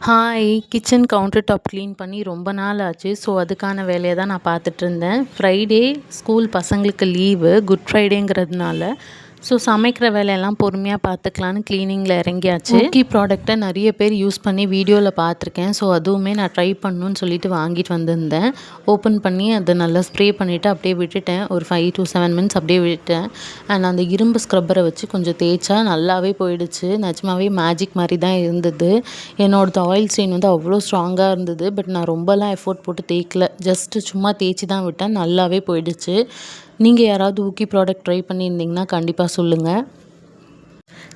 Hi! Kitchen counter top clean பண்ணி ரொம்ப நாள் ஆச்சு. ஸோ, அதுக்கான வேலைய தான் நான் பார்த்துட்ருந்தேன். ஃப்ரைடே ஸ்கூல் பசங்களுக்கு லீவு. குட் ஃப்ரைடேங்கிறதுனால. ஸோ, சமைக்கிற வேலையெல்லாம் பொறுமையாக பார்த்துக்கலான்னு க்ளீனிங்கில் இறங்கியாச்சு. ஊக்கி ப்ராடக்ட்டை நிறைய பேர் யூஸ் பண்ணி வீடியோவில் பார்த்துருக்கேன். ஸோ, அதுவுமே நான் ட்ரை பண்ணணுன்னு சொல்லிட்டு வாங்கிட்டு வந்திருந்தேன். ஓப்பன் பண்ணி அதை நல்லா ஸ்ப்ரே பண்ணிவிட்டு அப்படியே விட்டுட்டேன். ஒரு 5 to 7 மினிட்ஸ் அப்படியே விட்டுட்டேன். அண்ட் அந்த இரும்பு ஸ்க்ரப்பரை வச்சு கொஞ்சம் தேய்ச்சா நல்லாவே போயிடுச்சு. நிஜமாவே மேஜிக் மாதிரி தான் இருந்தது. என்னோடது ஆயில் ஸ்டெயின் வந்து அவ்வளோ ஸ்ட்ராங்காக இருந்தது. பட் நான் ரொம்பலாம் எஃபோர்ட் போட்டு தேய்க்கல. ஜஸ்ட்டு சும்மா தேய்ச்சி தான் விட்டேன். நல்லாவே போயிடுச்சு. நீங்கள் யாராவது ஊக்கி ப்ராடக்ட் ட்ரை பண்ணியிருந்தீங்கன்னா கண்டிப்பாக சொல்லுங்கள்.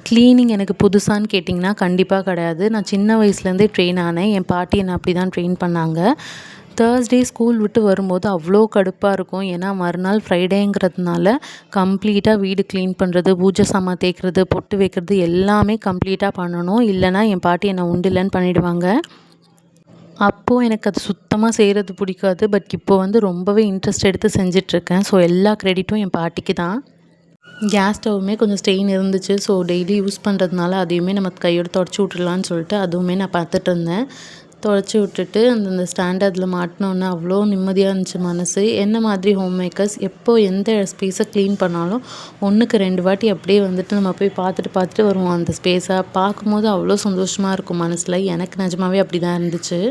க்ளீனிங் எனக்கு புதுசான்னு கேட்டிங்கன்னா கண்டிப்பாக கிடையாது. நான் சின்ன வயசுலேருந்தே ட்ரெயின் ஆனேன். என் பாட்டி என்னை அப்படி தான் ட்ரெயின் பண்ணாங்க. தேர்ஸ்டே ஸ்கூல் விட்டு வரும்போது அவ்வளோ கடுப்பாக இருக்கும். ஏன்னா மறுநாள் ஃப்ரைடேங்கிறதுனால கம்ப்ளீட்டாக வீடு க்ளீன் பண்ணுறது, பூஜை சாமான் தேய்க்கிறது, பொட்டு வைக்கிறது எல்லாமே கம்ப்ளீட்டாக பண்ணணும். இல்லைனா என் பாட்டி என்னை உண்டு இல்லைன்னு பண்ணிவிடுவாங்க. அப்போது எனக்கு அது சுத்தமாக செய்கிறது பிடிக்காது. பட் இப்போ வந்து ரொம்பவே இன்ட்ரெஸ்ட் எடுத்து செஞ்சிட்ருக்கேன். ஸோ, எல்லா க்ரெடிட்டும் என் பாட்டிக்கு தான். கேஸ் ஸ்டவ்வுமே கொஞ்சம் ஸ்டெயின் இருந்துச்சு. ஸோ, டெய்லி யூஸ் பண்ணுறதுனால அதையுமே நம்ம கையோடு தொடச்சி விட்டுடலான்னு சொல்லிட்டு அதுவுமே நான் பார்த்துட்டு இருந்தேன். தொடச்சி விட்டுட்டு அந்த ஸ்டாண்ட் அதில் மாட்டினோன்னே அவ்வளோ நிம்மதியாக இருந்துச்சு மனசு. என்ன மாதிரி ஹோம் மேக்கர்ஸ் எப்போது எந்த ஸ்பேஸை க்ளீன் பண்ணாலும் 1க்கு 2 வாட்டி அப்படியே வந்துட்டு நம்ம போய் பார்த்துட்டு வருவோம் அந்த ஸ்பேஸை. பார்க்கும்போது அவ்வளோ சந்தோஷமாக இருக்கும் மனசில். எனக்கு நிஜமாவே அப்படி தான் இருந்துச்சு.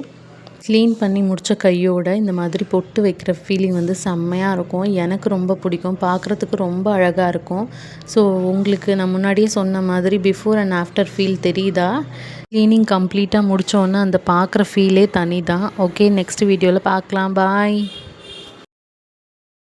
க்ளீன் பண்ணி முடித்த கையோடு இந்த மாதிரி பொட்டு வைக்கிற ஃபீலிங் வந்து செம்மையாக இருக்கும். எனக்கு ரொம்ப பிடிக்கும். பார்க்குறதுக்கு ரொம்ப அழகாக இருக்கும். ஸோ, உங்களுக்கு நான் முன்னாடியே சொன்ன மாதிரி பிஃபோர் அண்ட் ஆஃப்டர் ஃபீல் தெரியுதா? க்ளீனிங் கம்ப்ளீட்டாக முடித்தோன்னே அந்த பார்க்குற ஃபீலே தனி தான். ஓகே, நெக்ஸ்ட் வீடியோவில் பார்க்கலாம். பாய்.